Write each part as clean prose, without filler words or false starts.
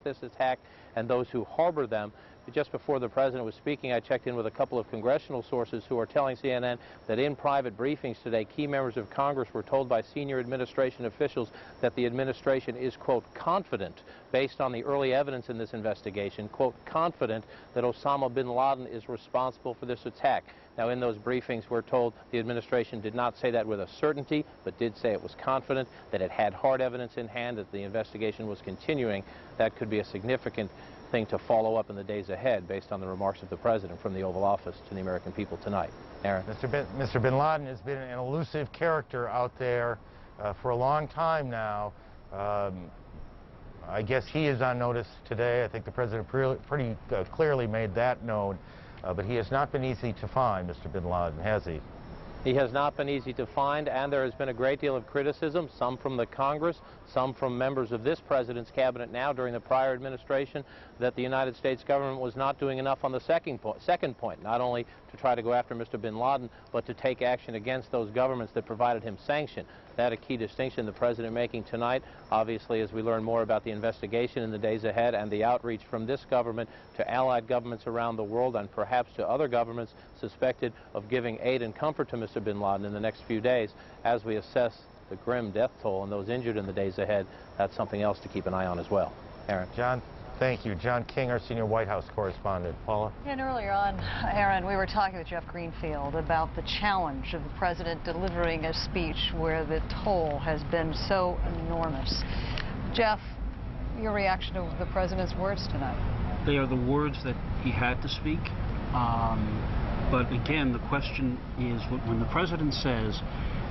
this attack and those who harbor them. Just before the president was speaking, I checked in with a couple of congressional sources who are telling CNN that in private briefings today, key members of Congress were told by senior administration officials that the administration is, quote, confident, based on the early evidence in this investigation, quote, confident that Osama bin Laden is responsible for this attack. Now, in those briefings, we're told the administration did not say that with a certainty, but did say it was confident, that it had hard evidence in hand, that the investigation was continuing. That could be a significant thing to follow up in the days ahead based on the remarks of the president from the Oval Office to the American people tonight. Aaron. Mr. bin Laden has been an elusive character out there for a long time now. I guess he is on notice today. I think the president pretty clearly made that known. But he has not been easy to find, Mr. bin Laden, has he? He has not been easy to find, and there has been a great deal of criticism, some from the Congress, some from members of this president's cabinet now during the prior administration, that the United States government was not doing enough on the second point, not only to try to go after Mr. bin Laden, but to take action against those governments that provided him sanction. That a key distinction the president making tonight, obviously, as we learn more about the investigation in the days ahead and the outreach from this government to allied governments around the world and perhaps to other governments suspected of giving aid and comfort to Mr. bin Laden in the next few days as we assess the grim death toll and those injured in the days ahead. That's something else to keep an eye on as well. Aaron. John, thank you. John King, our senior White House correspondent. Paula? And earlier on, Aaron, we were talking with Jeff Greenfield about the challenge of the president delivering a speech where the toll has been so enormous. Jeff, your reaction to the president's words tonight? They are the words that he had to speak. But again, the question is, when the president says,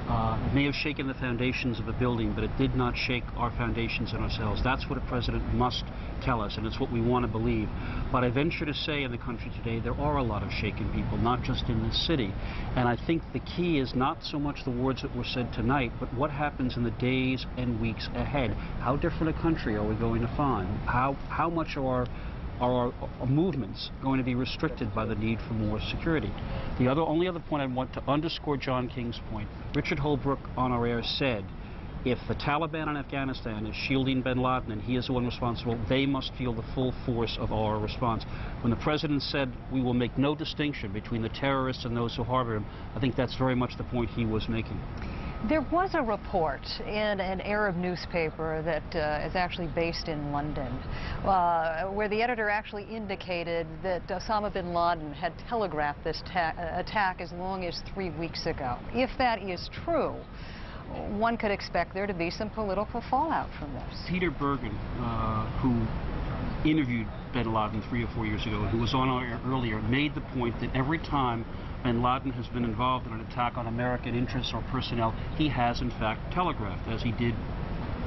it may have shaken the foundations of a building, but it did not shake our foundations in ourselves. That's what a president must tell us, and it's what we want to believe. But I venture to say in the country today, there are a lot of shaken people, not just in this city. And I think the key is not so much the words that were said tonight, but what happens in the days and weeks ahead. How different a country are we going to find? How much are our movements going to be restricted by the need for more security? The only other point I want to underscore John King's point, Richard Holbrooke on our air said, if the Taliban in Afghanistan is shielding bin Laden and he is the one responsible, they must feel the full force of our response. When the president said we will make no distinction between the terrorists and those who harbor him, I think that's very much the point he was making. There was a report in an Arab newspaper that is actually based in London, where the editor actually indicated that Osama bin Laden had telegraphed this attack as long as 3 weeks ago. If that is true, one could expect there to be some political fallout from this. Peter Bergen, who interviewed bin Laden 3 or 4 years ago, who was on our air earlier, made the point that every time bin Laden has been involved in an attack on American interests or personnel, he has in fact telegraphed, as he did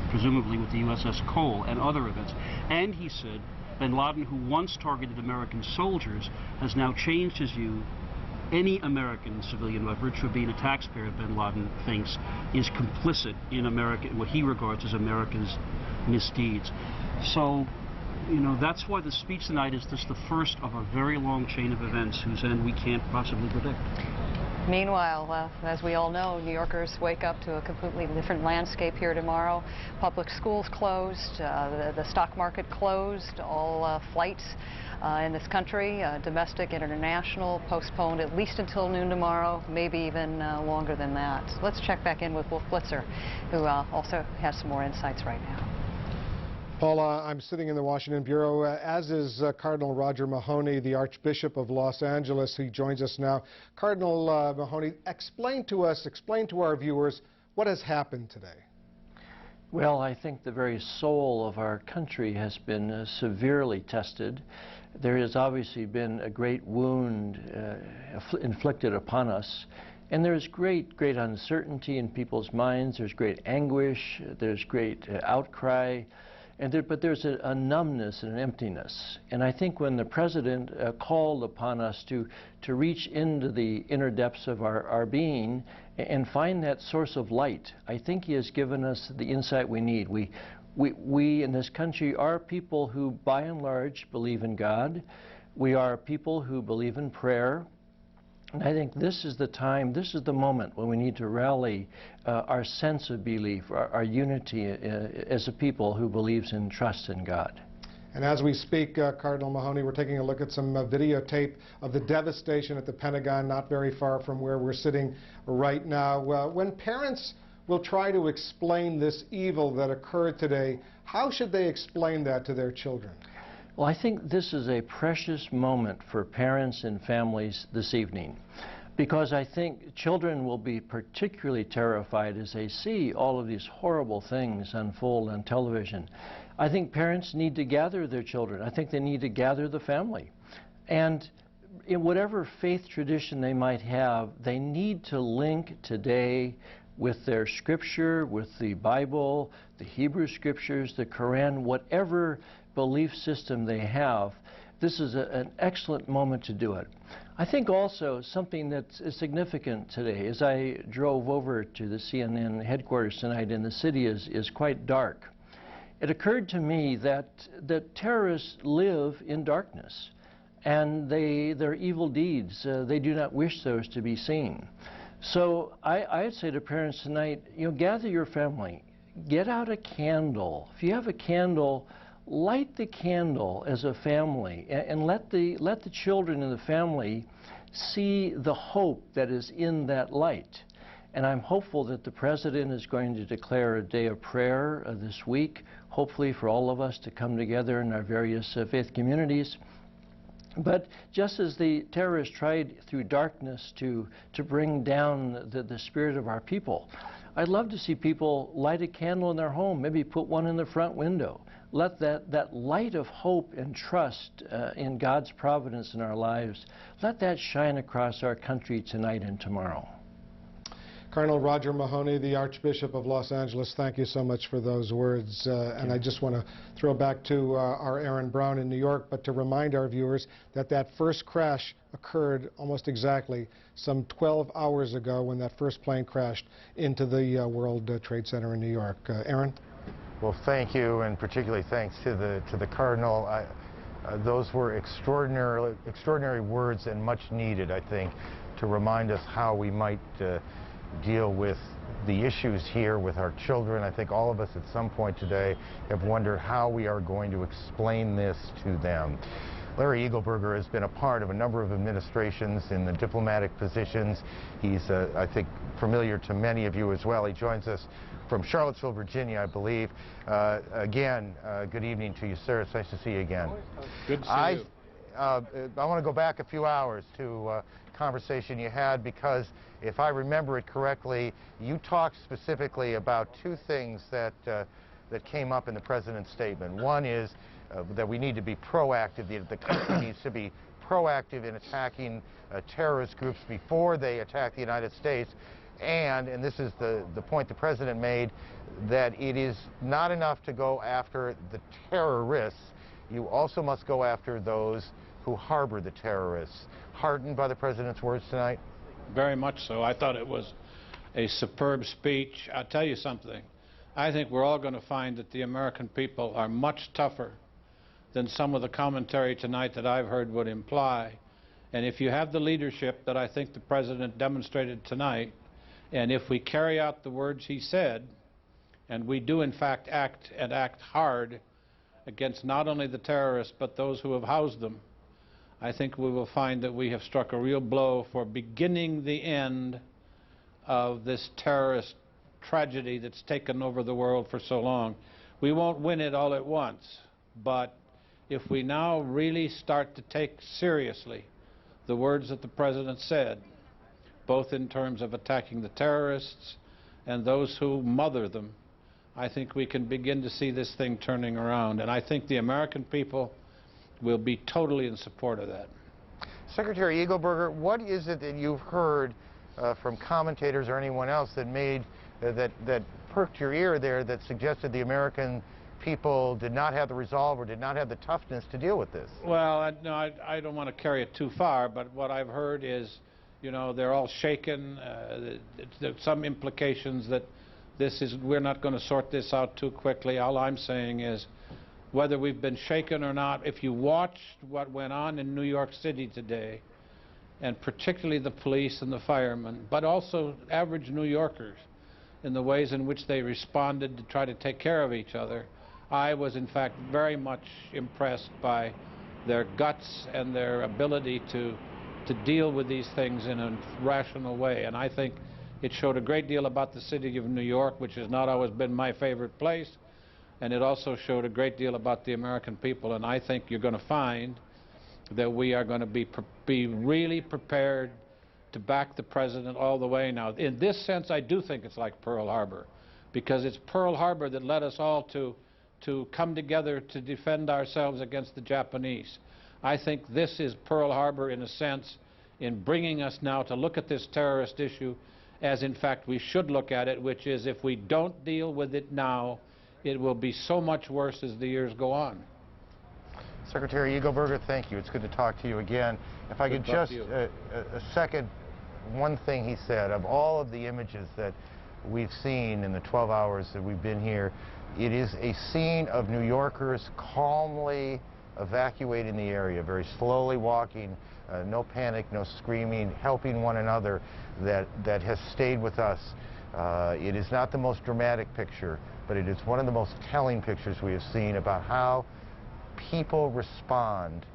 presumably with the USS Cole and other events. And he said bin Laden, who once targeted American soldiers, has now changed his view. Any American civilian, by virtue of being a taxpayer, bin Laden thinks, is complicit in what he regards as America's misdeeds. So, you know, that's why the speech tonight is just the first of a very long chain of events whose end we can't possibly predict. Meanwhile, as we all know, New Yorkers wake up to a completely different landscape here tomorrow. Public schools closed, the stock market closed, all flights in this country, domestic, international, postponed at least until noon tomorrow, maybe even longer than that. So let's check back in with Wolf Blitzer, who also has some more insights right now. Paula, I'm sitting in the Washington Bureau, as is Cardinal Roger Mahony, the Archbishop of Los Angeles. He joins us now. Cardinal Mahony, explain to our viewers, what has happened today? Well, I think the very soul of our country has been severely tested. There has obviously been a great wound inflicted upon us. And there's great uncertainty in people's minds. There's great anguish. There's great outcry. But there's a numbness and an emptiness. And I think when the President called upon us to reach into the inner depths of our being and find that source of light, I think he has given us the insight we need. We in this country are people who, by and large, believe in God. We are people who believe in prayer. And I think this is the time, this is the moment when we need to rally our sense of belief, our unity as a people who believes in trust in God. And as we speak, Cardinal Mahoney, we're taking a look at some videotape of the devastation at the Pentagon, not very far from where we're sitting right now. When parents will try to explain this evil that occurred today, how should they explain that to their children? Well, I think this is a precious moment for parents and families this evening, because I think children will be particularly terrified as they see all of these horrible things unfold on television. I think parents need to gather their children. I think they need to gather the family. And in whatever faith tradition they might have, they need to link today with their scripture, with the Bible, the Hebrew scriptures, the Quran, whatever belief system they have. This is an excellent moment to do it. I think also something that's significant today, as I drove over to the CNN headquarters tonight, and the city is quite dark. It occurred to me that terrorists live in darkness, and their evil deeds, they do not wish those to be seen. So I'd say to parents tonight, gather your family, get out a candle. If you have a candle, light the candle as a family, and let the children in the family see the hope that is in that light. And I'm hopeful that the President is going to declare a day of prayer this week, hopefully for all of us to come together in our various faith communities. But just as the terrorists tried through darkness to bring down the spirit of our people, I'd love to see people light a candle in their home, maybe put one in the front window. Let that light of hope and trust in God's providence in our lives, let that shine across our country tonight and tomorrow. Cardinal Roger Mahoney, the Archbishop of Los Angeles, thank you so much for those words. And I just want to throw back to our Aaron Brown in New York, but to remind our viewers that first crash occurred almost exactly some 12 hours ago when that first plane crashed into the World Trade Center in New York. Aaron? Well, thank you, and particularly thanks to the Cardinal. Those were extraordinary words, and much needed, I think, to remind us how we might deal with the issues here with our children. I think all of us at some point today have wondered how we are going to explain this to them. Larry Eagleburger has been a part of a number of administrations in the diplomatic positions. He's, I think, familiar to many of you as well. He joins us from Charlottesville, Virginia, I believe. Again, good evening to you, sir. It's nice to see you again. Good to see you. I want to go back a few hours to conversation you had, because if I remember it correctly, you talked specifically about two things that came up in the President's statement. One is that we need to be proactive. The country needs to be proactive in attacking terrorist groups before they attack the United States. And this is the point the President made, that it is not enough to go after the terrorists. You also must go after those who harbor the terrorists. Heartened by the President's words tonight? Very much so. I thought it was a superb speech. I'll tell you something. I think we're all going to find that the American people are much tougher than some of the commentary tonight that I've heard would imply. And if you have the leadership that I think the President demonstrated tonight, and if we carry out the words he said, and we do in fact act hard against not only the terrorists but those who have housed them, I think we will find that we have struck a real blow for beginning the end of this terrorist tragedy that's taken over the world for so long. We won't win it all at once, but if we now really start to take seriously the words that the President said, both in terms of attacking the terrorists and those who mother them, I think we can begin to see this thing turning around. And I think the American people will be totally in support of that. Secretary Eagleburger, what is it that you've heard from commentators or anyone else that made that perked your ear there, that suggested the American people did not have the resolve or did not have the toughness to deal with this? Well, I don't want to carry it too far, but what I've heard is, they're all shaken. There's some implications that we're not going to sort this out too quickly. All I'm saying is, whether we've been shaken or not, if you watched what went on in New York City today, and particularly the police and the firemen, but also average New Yorkers, in the ways in which they responded to try to take care of each other, I was in fact very much impressed by their guts and their ability to deal with these things in a rational way. And I think it showed a great deal about the city of New York, which has not always been my favorite place. And it also showed a great deal about the American people. And I think you're going to find that we are going to be really prepared to back the president all the way. Now, in this sense, I do think it's like Pearl Harbor, because it's Pearl Harbor that led us all to come together to defend ourselves against the Japanese. I think this is Pearl Harbor in a sense, in bringing us now to look at this terrorist issue as in fact we should look at it, which is if we don't deal with it now, it will be so much worse as the years go on. Secretary Eagleburger, thank you. It's good to talk to you again. If I could just a second, one thing he said, of all of the images that we've seen in the 12 hours that we've been here, it is a scene of New Yorkers calmly evacuating the area, very slowly walking, no panic, no screaming, helping one another, that has stayed with us. It is not the most dramatic picture, but it is one of the most telling pictures we have seen about how people respond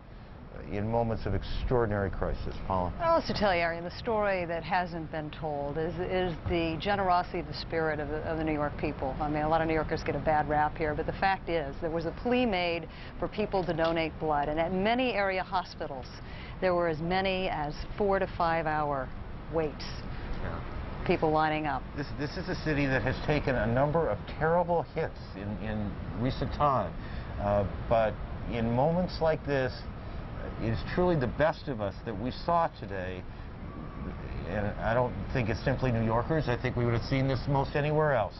in moments of extraordinary crisis. Paula? Well, to tell you, Arian, the story that hasn't been told is the generosity, the spirit of the New York people. I mean, a lot of New Yorkers get a bad rap here, but the fact is there was a plea made for people to donate blood, and at many area hospitals there were as many as 4 to 5 hour waits. Yeah. People lining up. This is a city that has taken a number of terrible hits in recent time, but in moments like this, it is truly the best of us that we saw today. And I don't think it's simply New Yorkers. I think we would have seen this most anywhere else.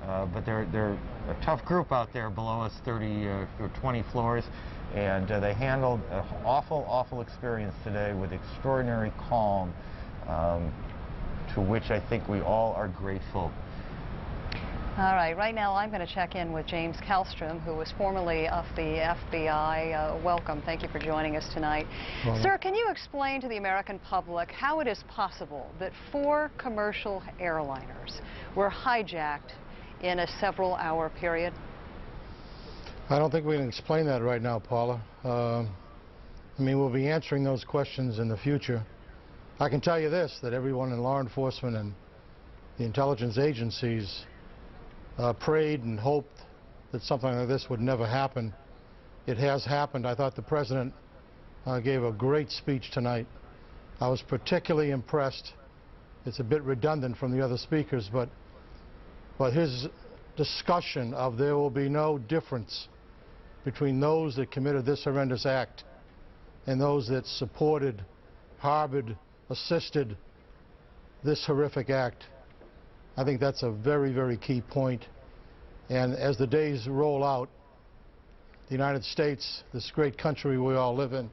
But they're a tough group out there below us, 30 or 20 floors, and they handled an awful, awful experience today with extraordinary calm, to which I think we all are grateful. All right, right now I'm going to check in with James Kallstrom, who was formerly of the FBI. Welcome. Thank you for joining us tonight. Well, sir, can you explain to the American public how it is possible that 4 commercial airliners were hijacked in a several-hour period? I don't think we can explain that right now, Paula. I mean, we'll be answering those questions in the future. I can tell you this, that everyone in law enforcement and the intelligence agencies prayed and hoped that something like this would never happen. It has happened. I thought the President gave a great speech tonight. I was particularly impressed. It's a bit redundant from the other speakers, but his discussion of there will be no difference between those that committed this horrendous act and those that supported, harbored, assisted this horrific act. I think that's a very, very key point. And as the days roll out, the United States, this great country we all live in,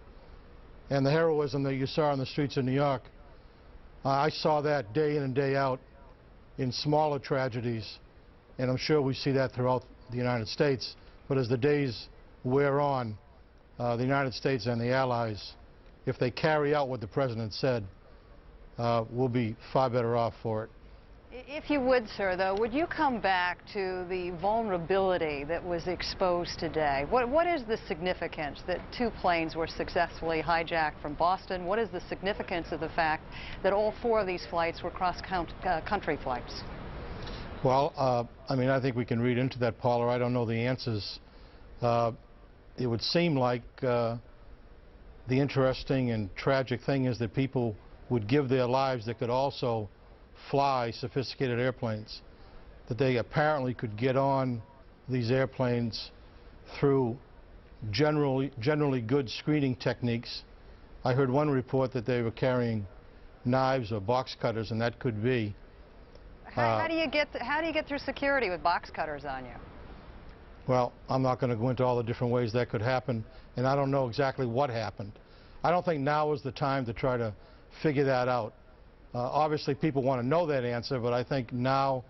and the heroism that you saw on the streets of New York, I saw that day in and day out in smaller tragedies, and I'm sure we see that throughout the United States. But as the days wear on, the United States and the Allies, if they carry out what the President said, we'll be far better off for it. If you would, sir, though, would you come back to the vulnerability that was exposed today? What is the significance that 2 planes were successfully hijacked from Boston? What is the significance of the fact that all 4 of these flights were cross-country flights? Well, I mean, I think we can read into that, Paula. I don't know the answers. It would seem like the interesting and tragic thing is that people would give their lives that could also fly sophisticated airplanes, that they apparently could get on these airplanes through generally good screening techniques. I heard one report that they were carrying knives or box cutters, and that could be. How do you get through security with box cutters on you? Well, I'm not going to go into all the different ways that could happen, and I don't know exactly what happened. I don't think now is the time to try to figure that out. Obviously, people want to know that answer, but I think now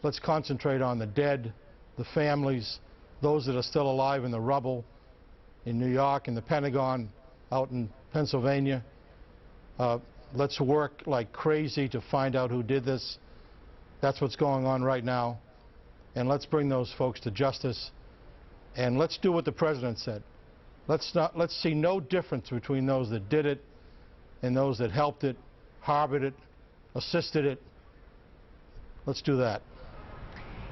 let's concentrate on the dead, the families, those that are still alive in the rubble in New York, in the Pentagon, out in Pennsylvania. Let's work like crazy to find out who did this. That's what's going on right now. And let's bring those folks to justice. and let's do what the president said. Let's see no difference between those that did it and those that helped it, harbored it, assisted it. Let's do that.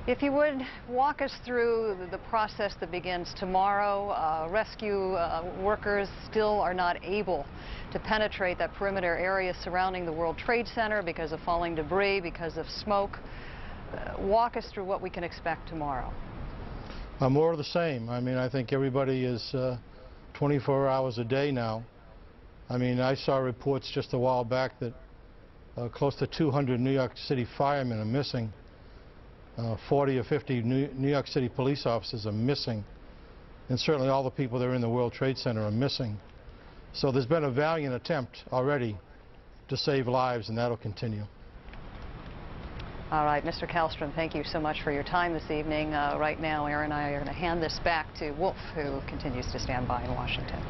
If you would walk us through the process that begins tomorrow. Rescue workers still are not able to penetrate that perimeter area surrounding the World Trade Center because of falling debris, because of smoke. Walk us through what we can expect tomorrow. More of the same. I mean, I think everybody is 24 hours a day now. I mean, I saw reports just a while back that close to 200 New York City firemen are missing. 40 or 50 New York City police officers are missing. And certainly all the people that are in the World Trade Center are missing. So there's been a valiant attempt already to save lives, and that'll continue. All right, Mr. Kallstrom, thank you so much for your time this evening. Right now, Aaron and I are going to hand this back to Wolf, who continues to stand by in Washington.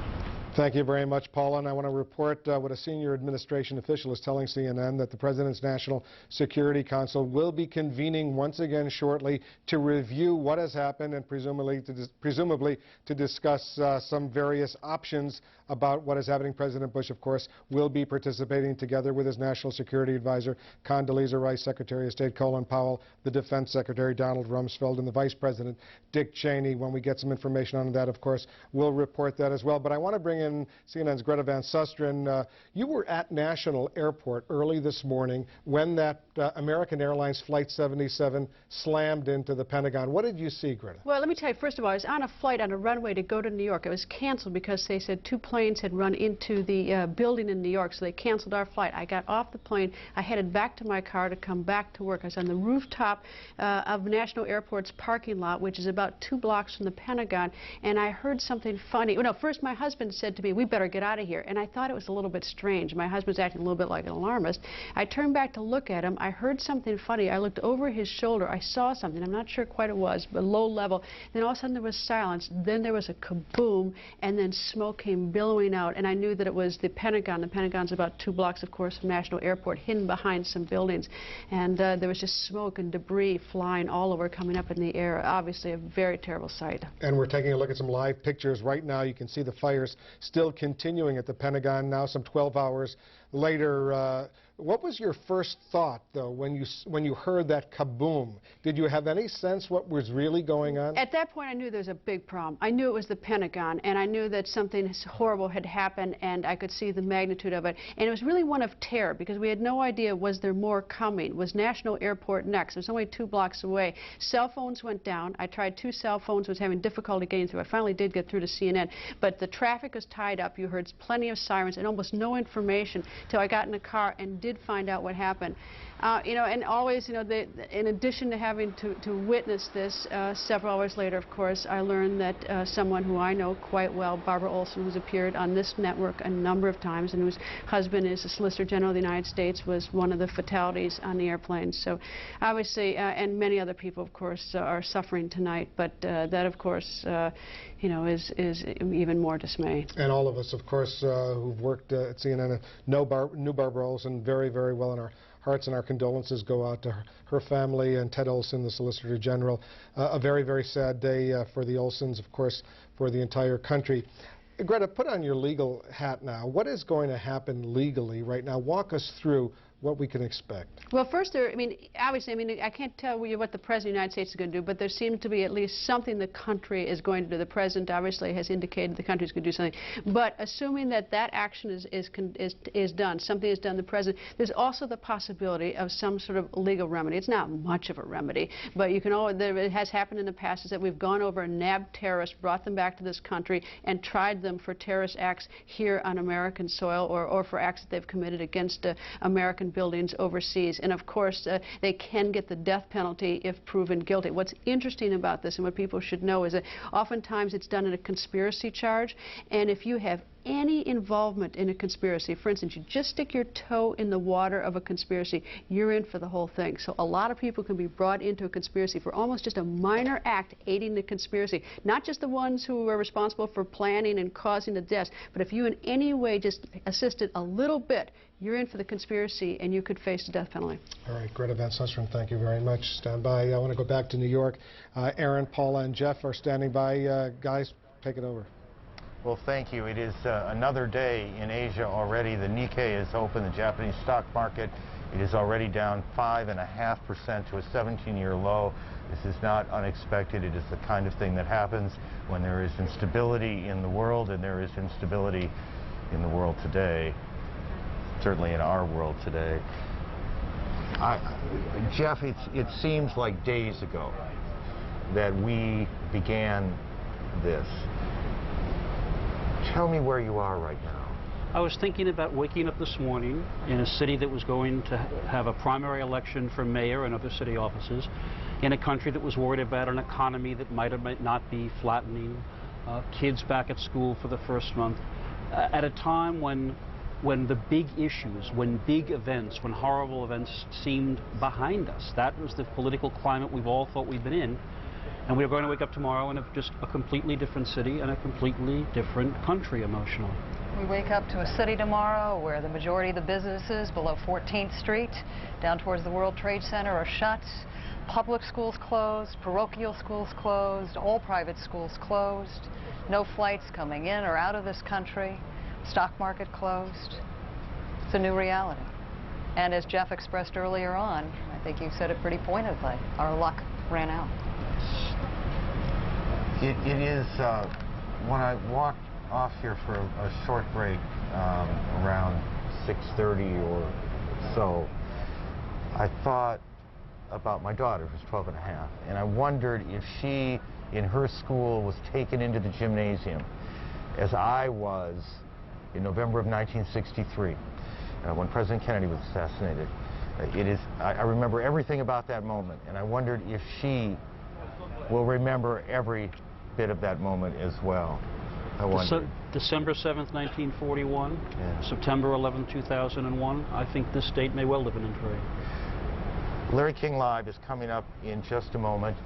Thank you very much, Paula. And I want to report what a senior administration official is telling CNN, that the President's National Security Council will be convening once again shortly to review what has happened and presumably to discuss some various options about what is happening. President Bush, of course, will be participating together with his National Security Advisor, Condoleezza Rice, Secretary of State Colin Powell, the Defense Secretary, Donald Rumsfeld, and the Vice President, Dick Cheney. When we get some information on that, of course, we'll report that as well. But I want to bring in CNN's Greta Van Susteren. You were at National Airport early this morning when that American Airlines Flight 77 slammed into the Pentagon. What did you see, Greta? Well, let me tell you, first of all, I was on a flight on a runway to go to New York. It was canceled because they said 2 planes had run into the building in New York, so they canceled our flight. I got off the plane. I headed back to my car to come back to work. I was on the rooftop of National Airport's parking lot, which is about 2 blocks from the Pentagon, and I heard something funny. Well, no, first my husband said to me, "We better get out of here," and I thought it was a little bit strange. My husband's acting a little bit like an alarmist. I turned back to look at him. I heard something funny. I looked over his shoulder. I saw something. I'm not sure quite what it was, but low level. Then all of a sudden there was silence. Then there was a kaboom, and then smoke came billowing out, and I knew that it was the Pentagon. The Pentagon's about 2 blocks, of course, from National Airport, hidden behind some buildings, and there was just smoke and debris flying all over, coming up in the air. Obviously a very terrible sight. And we're taking a look at some live pictures right now. You can see the fires still continuing at the Pentagon now, some 12 hours later. What was your first thought, though, when you heard that kaboom? Did you have any sense what was really going on? At that point, I knew there was a big problem. I knew it was the Pentagon, and I knew that something horrible had happened, and I could see the magnitude of it. And it was really one of terror, because we had no idea, was there more coming? Was National Airport next? It was only 2 blocks away. Cell phones went down. I tried 2 cell phones, was having difficulty getting through. I finally did get through to CNN, but the traffic was tied up. You heard plenty of sirens and almost no information till I got in the car and did find out what happened. You know, and always, you know, in addition to having to witness this, several hours later, of course, I learned that someone who I know quite well, Barbara Olson, who's appeared on this network a number of times and whose husband is the Solicitor General of the United States, was one of the fatalities on the airplane. So obviously, and many other people, of course, are suffering tonight, but that, of course, you know, is even more dismaying. And all of us, of course, who've worked at CNN knew Barbara Olson very, very well, and our hearts and our condolences go out to her family and Ted Olson, the Solicitor General. A very, very sad day for the Olsons, of course, for the entire country. Greta, put on your legal hat now. What is going to happen legally right now? Walk us through what we can expect. Well, first, I mean, obviously, I mean, I can't tell you what the President of the United States is going to do, but there seems to be at least something the country is going to do. The President obviously has indicated the country is going to do something. But assuming that that action is done, something is done, the President, there's also the possibility of some sort of legal remedy. It's not much of a remedy, but you can it has happened in the past is that we've gone over and nabbed terrorists, brought them back to this country, and tried them for terrorist acts here on American soil, or for acts that they've committed against American buildings overseas. And of course, they can get the death penalty if proven guilty. What's interesting about this, and what people should know, is that oftentimes it's done in a conspiracy charge, and if you have any involvement in a conspiracy, for instance, you just stick your toe in the water of a conspiracy, you're in for the whole thing. So a lot of people can be brought into a conspiracy for almost just a minor act aiding the conspiracy. Not just the ones who are responsible for planning and causing the deaths, but if you in any way just assisted a little bit, you're in for the conspiracy and you could face the death penalty. All right, Greta Van Susteren, thank you very much. Stand by. I want to go back to New York. Aaron, Paula, and Jeff are standing by. Guys, take it over. Well, thank you. It is another day in Asia already. The Nikkei is open, the Japanese stock market. It is already down 5.5% to a 17-year low. This is not unexpected. It is the kind of thing that happens when there is instability in the world, and there is instability in the world today, certainly in our world today. Jeff, it seems like days ago that we began this. Tell me where you are right now. I was thinking about waking up this morning in a city that was going to have a primary election for mayor and other city offices, in a country that was worried about an economy that might or might not be flattening, kids back at school for the first month, at a time when the big issues, when big events, when horrible events seemed behind us. That was the political climate we've all thought we'd been in. And we are going to wake up tomorrow in just a completely different city and a completely different country emotionally. We wake up to a city tomorrow where the majority of the businesses below 14th Street, down towards the World Trade Center, are shut. Public schools closed, parochial schools closed, all private schools closed. No flights coming in or out of this country. Stock market closed. It's a new reality. And as Jeff expressed earlier on, I think you said it pretty pointedly, our luck ran out. It is, when I walked off here for a short break around 6:30 or so, I thought about my daughter, who's 12 and a half, and I wondered if she, in her school, was taken into the gymnasium as I was in November of 1963, when President Kennedy was assassinated. I remember everything about that moment, and I wondered if she will remember every bit of that moment as well. I wonder. December 7th, 1941, yeah. September 11th, 2001. I think this date may well have been inferior. Larry King Live is coming up in just a moment.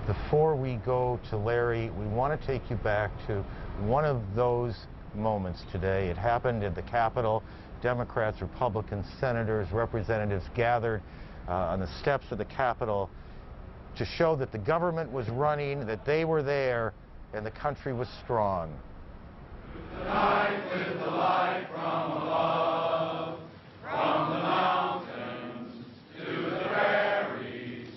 Before we go to Larry, we want to take you back to one of those moments today. It happened at the Capitol. Democrats, Republicans, senators, representatives gathered on the steps of the Capitol to show that the government was running, that they were there, and the country was strong. Tonight with the light from above, from the mountains to the prairies,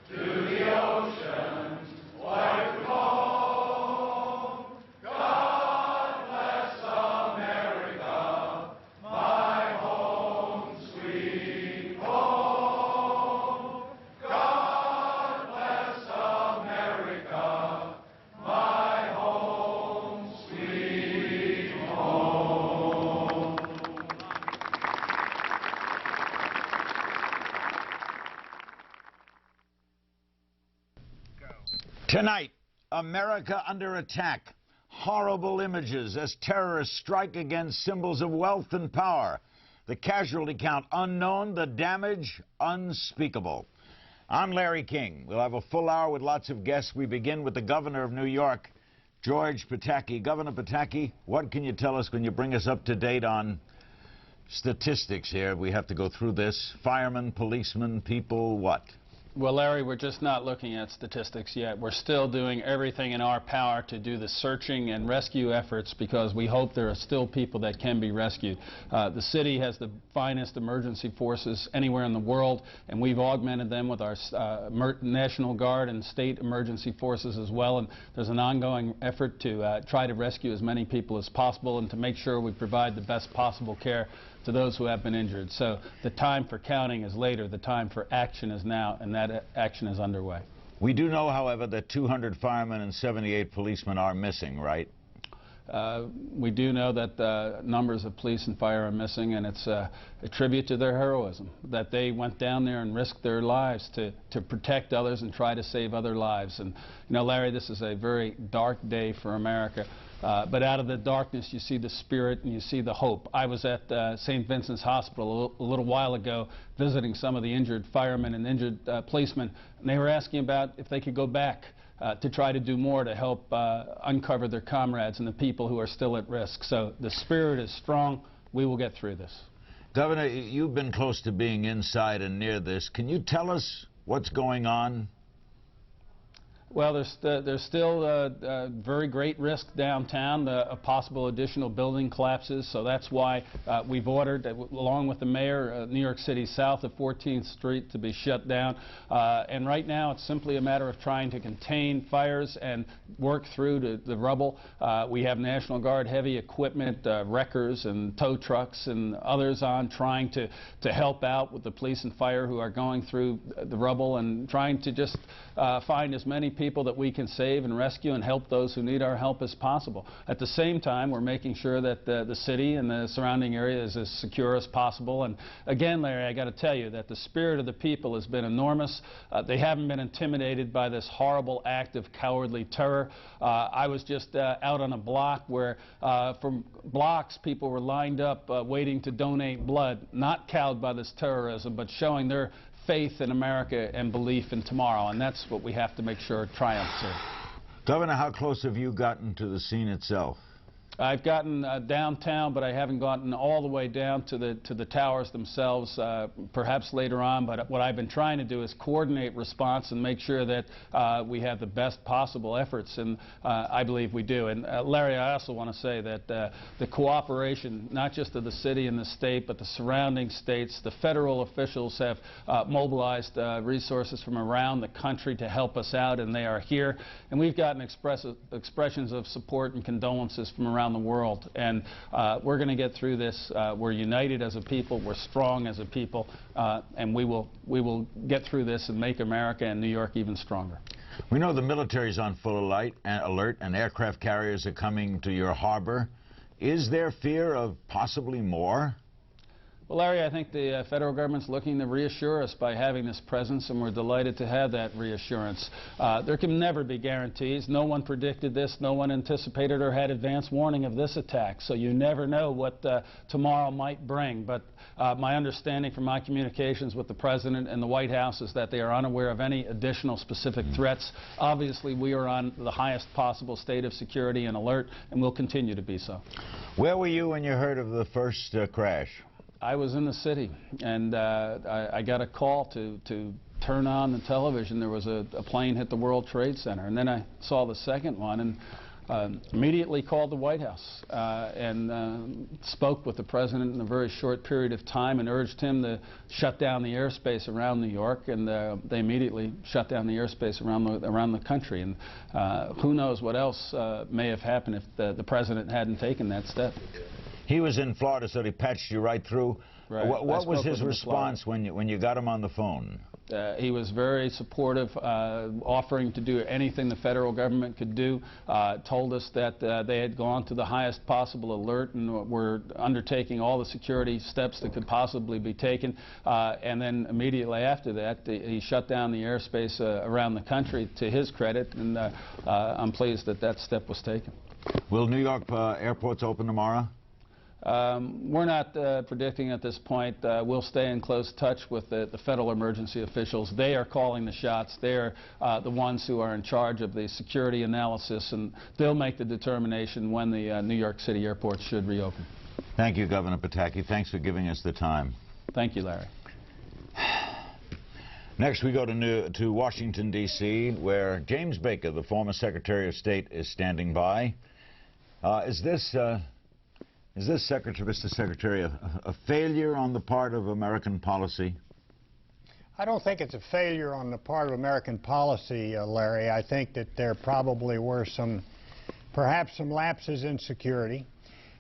to the oceans, white with home. God bless America, my home, sweet home. God bless America, my home, sweet home. Tonight, America under attack. Horrible images as terrorists strike against symbols of wealth and power. The casualty count unknown, the damage unspeakable. I'm Larry King. We'll have a full hour with lots of guests. We begin with the governor of New York, George Pataki. Governor Pataki, what can you tell us when you bring us up to date on statistics here? We have to go through this. Firemen, policemen, people, what? Well, Larry, we're just not looking at statistics yet. We're still doing everything in our power to do the searching and rescue efforts because we hope there are still people that can be rescued. The city has the finest emergency forces anywhere in the world, and we've augmented them with our National Guard and state emergency forces as well. And there's an ongoing effort to try to rescue as many people as possible and to make sure we provide the best possible care to those who have been injured. So the time for counting is later. The time for action is now, and that action is underway. We do know, however, that 200 firemen and 78 policemen are missing, right? We do know that numbers of police and fire are missing, and it's a tribute to their heroism, that they went down there and risked their lives to protect others and try to save other lives. And, you know, Larry, this is a very dark day for America. But out of the darkness, you see the spirit and you see the hope. I was at St. Vincent's Hospital a little while ago visiting some of the injured firemen and injured policemen, and they were asking about if they could go back to try to do more to help uncover their comrades and the people who are still at risk. So the spirit is strong. We will get through this. Governor, you've been close to being inside and near this. Can you tell us what's going on? Well, there's still very great risk downtown, possible additional building collapses, so that's why we've ordered, along with the mayor, New York City south of 14th Street to be shut down. And right now it's simply a matter of trying to contain fires and work through the rubble. We have National Guard heavy equipment, wreckers and tow trucks and others on trying to help out with the police and fire who are going through the rubble and trying to just find as many people that we can save and rescue and help those who need our help as possible. At the same time, we're making sure that the city and the surrounding area is as secure as possible. And again, Larry, I got to tell you that the spirit of the people has been enormous. They haven't been intimidated by this horrible act of cowardly terror. I was just out on a block where for blocks people were lined up waiting to donate blood, not cowed by this terrorism, but showing their faith in America and belief in tomorrow, and that's what we have to make sure triumphs here. Governor, how close have you gotten to the scene itself? I've gotten downtown, but I haven't gotten all the way down to the towers themselves, perhaps later on. But what I've been trying to do is coordinate response and make sure that we have the best possible efforts, and I believe we do. And Larry, I also want to say that the cooperation, not just of the city and the state, but the surrounding states, the federal officials have mobilized resources from around the country to help us out, and they are here. And we've gotten expressions of support and condolences from around the world, and we're going to get through this. We're united as a people, we're strong as a people, and we will get through this and make America and New York even stronger. We know the military's on full alert and aircraft carriers are coming to your harbor. Is there fear of possibly more? Well, Larry, I think the federal government's looking to reassure us by having this presence, and we're delighted to have that reassurance. There can never be guarantees. No one predicted this. No one anticipated or had advance warning of this attack, so you never know what tomorrow might bring. But my understanding from my communications with the President and the White House is that they are unaware of any additional specific threats. Obviously, we are on the highest possible state of security and alert, and will continue to be so. Where were you when you heard of the first crash? I was in the city, and I got a call to turn on the television. There was a plane hit the World Trade Center, and then I saw the second one and immediately called the White House and spoke with the President in a very short period of time and urged him to shut down the airspace around New York, and they immediately shut down the airspace around the country. And who knows what else may have happened if the President hadn't taken that step. He was in Florida, so he patched you right through. Right. What was his response when you got him on the phone? He was very supportive, offering to do anything the federal government could do, told us that they had gone to the highest possible alert and were undertaking all the security steps that could possibly be taken. And then immediately after that, he shut down the airspace around the country, to his credit, and I'm pleased that that step was taken. Will New York airports open tomorrow? We're not predicting at this point. We'll stay in close touch with the federal emergency officials. They are calling the shots. They're the ones who are in charge of the security analysis, and they'll make the determination when the New York City airports should reopen. Thank you, Governor Pataki. Thanks for giving us the time. Thank you, Larry. Next, we go to Washington, D.C., where James Baker, the former Secretary of State, is standing by. Is this, Mr. Secretary, a failure on the part of American policy? I don't think it's a failure on the part of American policy, Larry. I think that there probably were perhaps some lapses in security.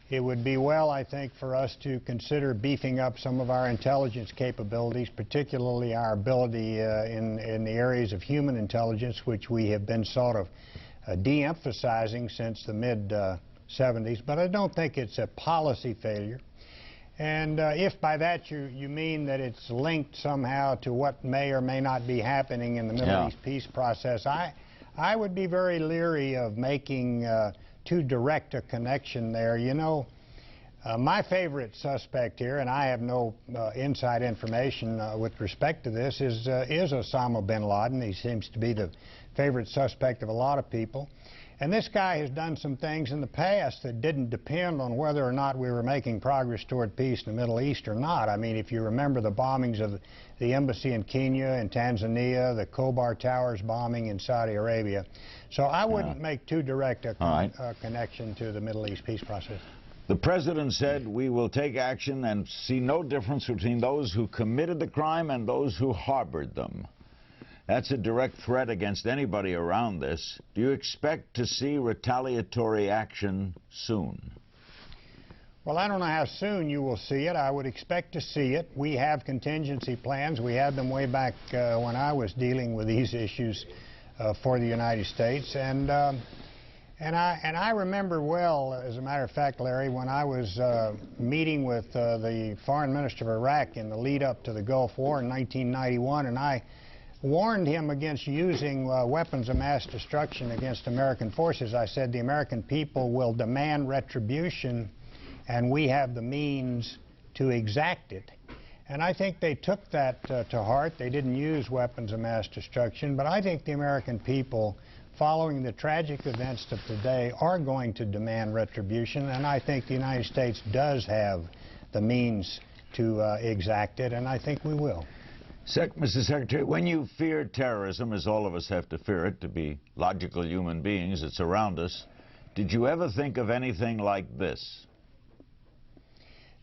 It would be well, I think, for us to consider beefing up some of our intelligence capabilities, particularly our ability in the areas of human intelligence, which we have been sort of de-emphasizing since the mid-70s. But I don't think it's a policy failure. And if by that you mean that it's linked somehow to what may or may not be happening in the Middle East peace process, I would be very leery of making too direct a connection there. You know, my favorite suspect here, and I have no inside information with respect to this, is Osama bin Laden. He seems to be the favorite suspect of a lot of people. And this guy has done some things in the past that didn't depend on whether or not we were making progress toward peace in the Middle East or not. I mean, if you remember the bombings of the embassy in Kenya and Tanzania, the Khobar Towers bombing in Saudi Arabia. So I wouldn't make too direct a connection to the Middle East peace process. The president said we will take action and see no difference between those who committed the crime and those who harbored them. That's a direct threat against anybody around this. Do you expect to see retaliatory action soon? Well, I don't know how soon you will see it. I would expect to see it. We have contingency plans. We had them way back when I was dealing with these issues for the United States. And I remember well, as a matter of fact, Larry, when I was meeting with the foreign minister of Iraq in the lead up to the Gulf War in 1991, and I warned him against using weapons of mass destruction against American forces. I said the American people will demand retribution, and we have the means to exact it. And I think they took that to heart. They didn't use weapons of mass destruction, but I think the American people, following the tragic events of today, are going to demand retribution, and I think the United States does have the means to exact it, and I think we will. Mr. Secretary, when you fear terrorism, as all of us have to fear it to be logical human beings, it's around us, did you ever think of anything like this?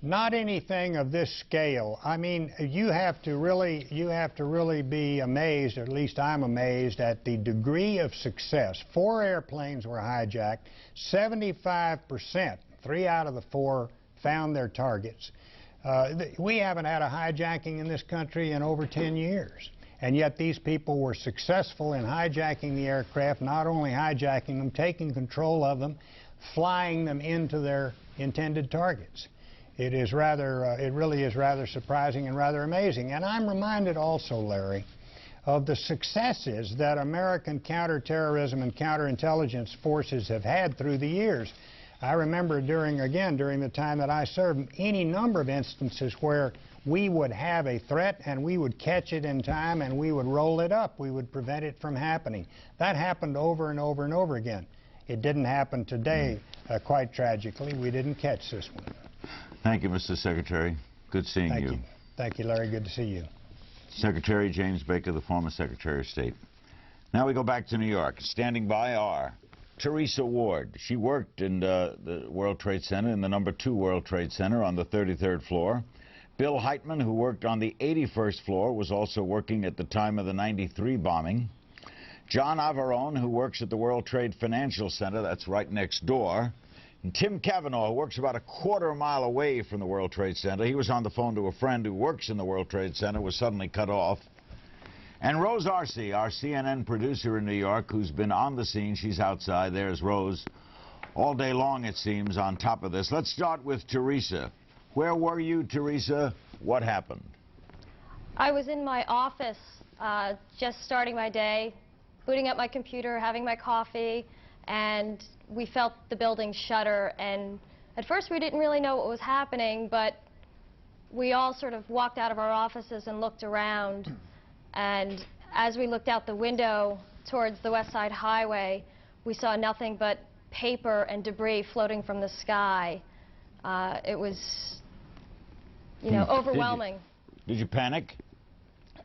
Not anything of this scale. I mean, you have to really be amazed, or at least I'm amazed, at the degree of success. 4 airplanes were hijacked. 75%, 3 out of the 4, found their targets. We haven't had a hijacking in this country in over 10 years. And yet these people were successful in hijacking the aircraft, not only hijacking them, taking control of them, flying them into their intended targets. It really is rather surprising and rather amazing. And I'm reminded also, Larry, of the successes that American counterterrorism and counterintelligence forces have had through the years. I remember during the time that I served, any number of instances where we would have a threat and we would catch it in time and we would roll it up. We would prevent it from happening. That happened over and over and over again. It didn't happen today, quite tragically. We didn't catch this one. Thank you, Mr. Secretary. Good seeing you. Thank you, Larry. Good to see you. Secretary James Baker, the former Secretary of State. Now we go back to New York. Standing by are Teresa Ward. She worked in the World Trade Center, in the #2 World Trade Center on the 33rd floor. Bill Heitman, who worked on the 81st floor, was also working at the time of the '93 bombing. John Averone, who works at the World Trade Financial Center, that's right next door. And Tim Cavanaugh, who works about a quarter mile away from the World Trade Center. He was on the phone to a friend who works in the World Trade Center, was suddenly cut off. And Rose Arce, our CNN producer in New York, who's been on the scene. She's outside. There's Rose. All day long, it seems, on top of this. Let's start with Teresa. Where were you, Teresa? What happened? I was in my office, just starting my day, booting up my computer, having my coffee, and we felt the building shudder. And at first, we didn't really know what was happening, but we all sort of walked out of our offices and looked around. And as we looked out the window towards the West Side Highway, we saw nothing but paper and debris floating from the sky. It was, overwhelming. Did you panic?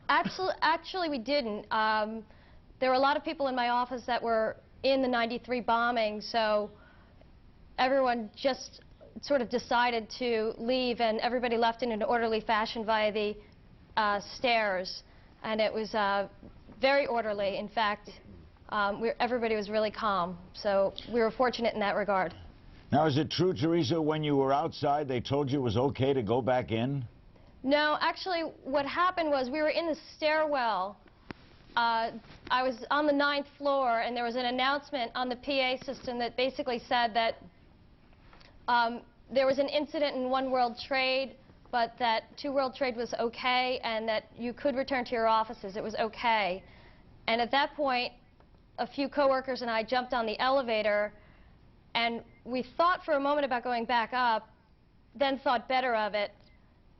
Actually, we didn't. There were a lot of people in my office that were in the '93 bombing, so everyone just sort of decided to leave, and everybody left in an orderly fashion via the stairs. And it was very orderly. In fact, everybody was really calm. So we were fortunate in that regard. Now, is it true, Teresa, when you were outside, they told you it was okay to go back in? No, actually, what happened was we were in the stairwell. I was on the 9th floor, and there was an announcement on the PA system that basically said that there was an incident in One World Trade, but that 2 World Trade was okay, and that you could return to your offices. It was okay. And at that point, a few coworkers and I jumped on the elevator, And we thought for a moment about going back up, then thought better of it,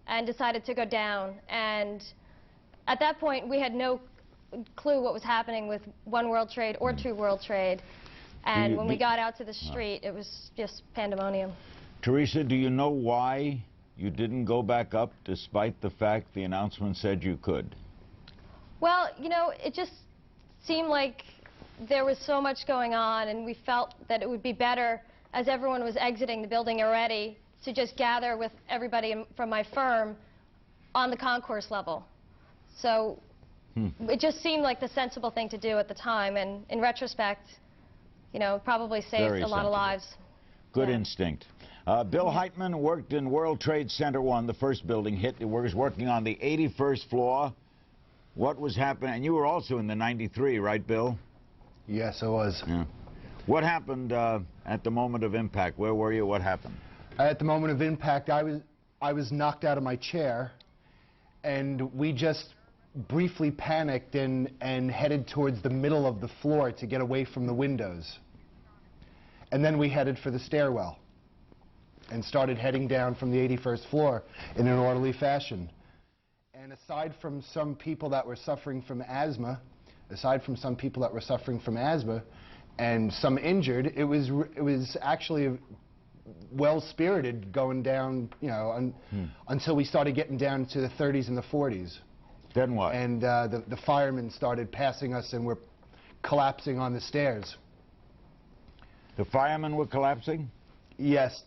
and decided to go down. And at that point, we had no clue what was happening with One World Trade or Two World Trade. And when we got out to the street, it was just pandemonium. Teresa, do you know why you didn't go back up despite the fact the announcement said you could? Well, you know, it just seemed like there was so much going on, and we felt that it would be better, as everyone was exiting the building already, to just gather with everybody from my firm on the concourse level. So it just seemed like the sensible thing to do at the time, and in retrospect, you know, probably saved a lot of lives. Good instinct. Bill Heitman worked in World Trade Center 1, the first building hit. He was working on the 81st floor. What was happening? And you were also in the 93, right, Bill? Yes, I was. Yeah. What happened at the moment of impact? Where were you? What happened? At the moment of impact, I was knocked out of my chair, and we just briefly panicked and headed towards the middle of the floor to get away from the windows. And then we headed for the stairwell and started heading down from the 81st floor in an orderly fashion. And aside from some people that were suffering from asthma, and some injured, it was actually well-spirited going down, you know, until we started getting down to the 30s and the 40s. Then what? And the firemen started passing us and were collapsing on the stairs. The firemen were collapsing? Yes,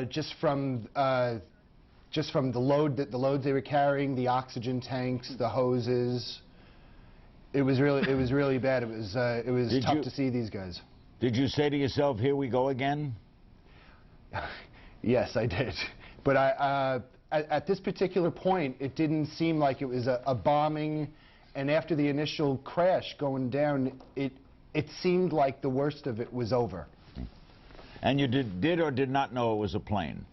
just from the loads they were carrying, the oxygen tanks, the hoses. It was really bad. It was tough to see these guys. Did you say to yourself, "Here we go again"? Yes, I did. But at this particular point, it didn't seem like it was a bombing. And after the initial crash going down, it seemed like the worst of it was over. And you did or did not know it was a plane?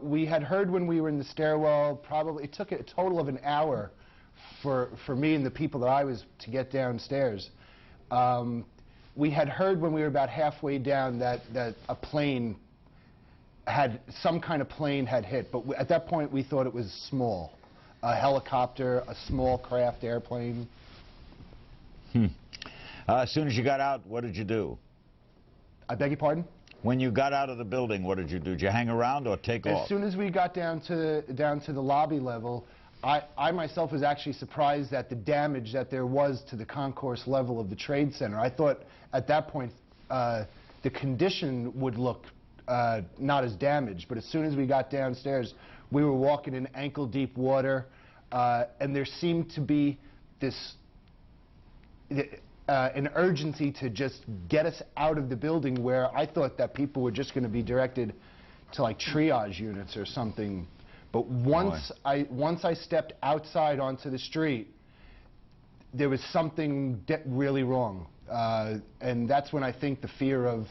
We had heard when we were in the stairwell. Probably it took a total of an hour for me and the people that I was to get downstairs. We had heard when we were about halfway down that a plane some kind of plane had hit, but at that point we thought it was small, a helicopter, a small craft airplane. As soon as you got out, what did you do? I beg your pardon? When you got out of the building, what did you do? Did you hang around or take off? As soon as we got down to the lobby level, I myself was actually surprised at the damage that there was to the concourse level of the Trade Center. I thought at that point the condition would look not as damaged, but as soon as we got downstairs, we were walking in ankle-deep water, and there seemed to be this an urgency to just get us out of the building, where I thought that people were just going to be directed to like triage units or something. But once I stepped outside onto the street, there was something really wrong, and that's when I think the fear of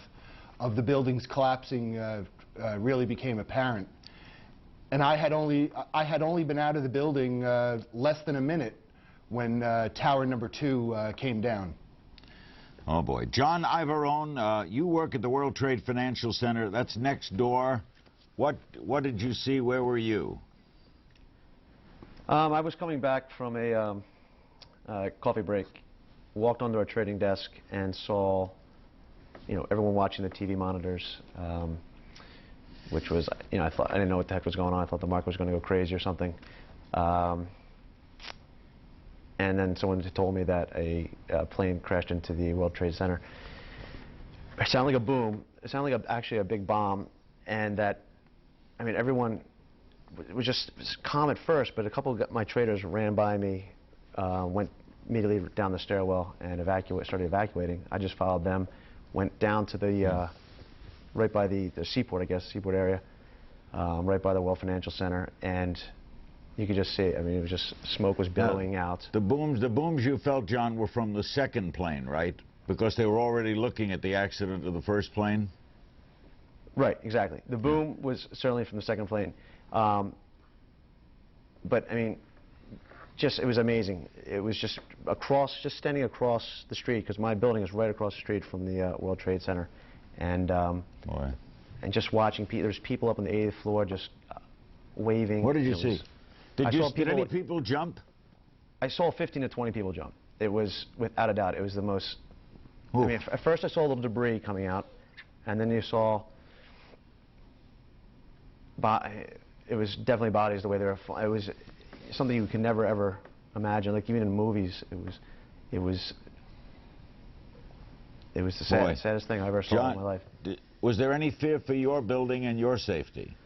the buildings collapsing really became apparent. And I had only been out of the building less than a minute when tower number 2 came down. Oh boy. John Ivarone, you work at the World Trade Financial Center. That's next door. What did you see? Where were you? I was coming back from a coffee break, walked onto our trading desk and saw, you know, everyone watching the TV monitors, which was, you know, I didn't know what the heck was going on. I thought the market was going to go crazy or something. And then someone told me that a plane crashed into the World Trade Center. It sounded like a boom. It sounded like actually a big bomb, and that, I mean, everyone was just calm at first, but a couple of my traders ran by me, went immediately down the stairwell and started evacuating. I just followed them, went down to the right by the seaport, I guess, seaport area, right by the World Financial Center, and you could just see it. I mean, it was just smoke was billowing out. The booms you felt, John, were from the second plane, right? Because they were already looking at the accident of the first plane? Right, exactly. The boom was certainly from the second plane. But, I mean, it was amazing. It was just standing across the street, because my building is right across the street from the World Trade Center. and just watching there's people up on the 80th floor just waving. What did you see? Did any people jump? I saw 15 to 20 people jump. It was, without a doubt, it was the most. I mean, at first I saw a little debris coming out, and then you saw. It was definitely bodies the way they were. It was something you can never ever imagine. Like even in movies, it was the saddest thing I ever saw in my life. Was there any fear for your building and your safety?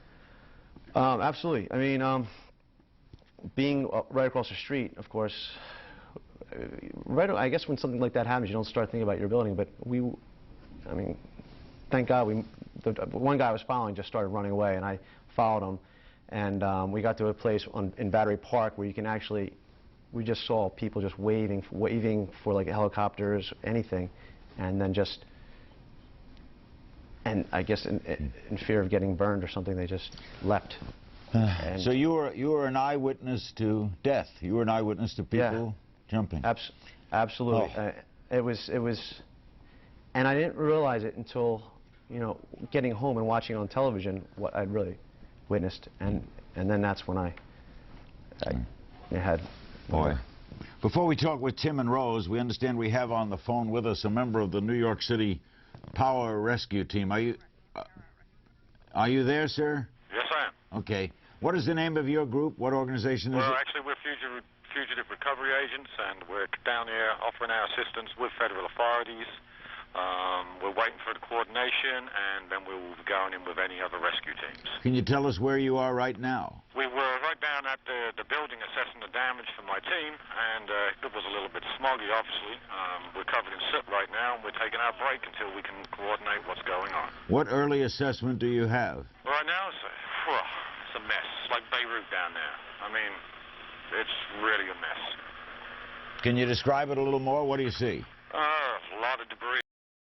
Absolutely. I mean, being right across the street, of course. I guess when something like that happens, you don't start thinking about your building. But I mean, thank God the one guy I was following just started running away, and I followed him, and we got to a place in Battery Park where you can actually. We just saw people just waving for like helicopters, anything, and then just. And I guess in fear of getting burned or something, they just leapt. So you were an eyewitness to death. You were an eyewitness to people jumping. Absolutely. Oh. It was, and I didn't realize it until, getting home and watching on television what I'd really witnessed, and then that's when I had. Boy. Before we talk with Tim and Rose, we understand we have on the phone with us a member of the New York City Power Rescue Team. Are you there, sir? Yes, I am. Okay. What is the name of your group? What organization is it? Well, actually, we're fugitive recovery agents, and we're down here offering our assistance with federal authorities. We're waiting for the coordination, and then we'll be going in with any other rescue teams. Can you tell us where you are right now? We were right down at the building assessing the damage for my team, and it was a little bit smoggy, obviously. We're covered in soot right now, and we're taking our break until we can coordinate what's going on. What early assessment do you have? Right now, it's a mess. It's like Beirut down there. I mean, it's really a mess. Can you describe it a little more? What do you see? A lot of debris.